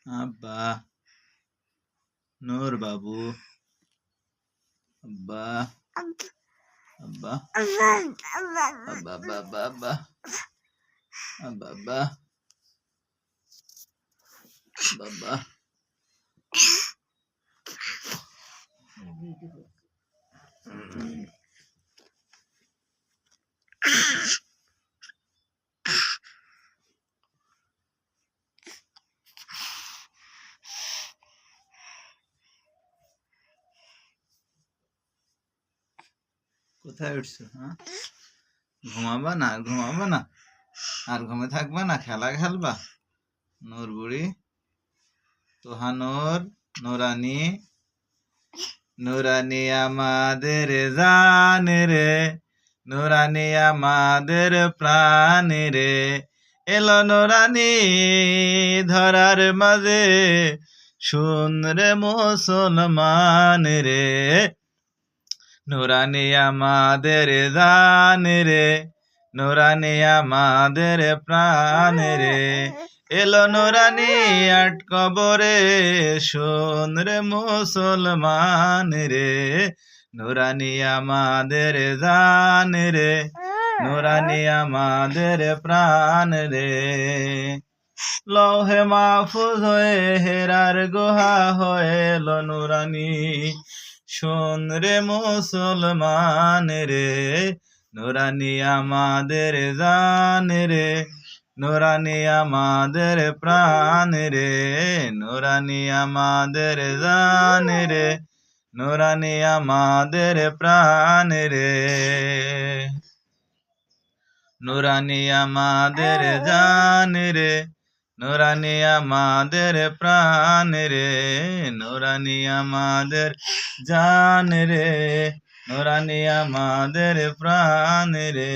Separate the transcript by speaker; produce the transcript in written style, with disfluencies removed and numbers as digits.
Speaker 1: আব্বা, নূর বাবু, আব্বা, আব্বা, আব্বা, আব্বা, আব্বা, আব্বা, আব্বা, আব্বা, বাবা। কোথায় উঠছো? হ্যাঁ, ঘুমাবা না? ঘুমাবা না? আর ঘুমে থাকবা না? খেলা খেলবা? নূর বুড়ি, তোহানোর, নুরানি, নুরানি আমাদের জান রে, নুরানি আমাদের প্রাণ রে, এলো নুরানি ধরার মাঝে, শুন রে মুসলমান রে, নুরানি আমাদের জান রে, নুরানি আমাদের প্রাণ রে, এলো নুরানি আট কবরে, শোন রে মুসলমান রে, নুরানি আমাদের জান রে, নুরানি আমাদের প্রাণ রে, লৌহে মাহফুজ হয়ে হেরার গুহা হয়ে এলো নুরানি, শোন রে মুসলমান রে, নুরানি আমাদের জান রে, নুরানি আমাদের প্রাণ রে, নুরানি আমাদের জান রে, নুরানি আমাদের প্রাণ রে, নুরানি আমাদের জান রে, নুরানি আমাদের প্রাণ রে, নুরানি আমাদের জান রে, নুরানি আমাদের প্রাণ রে।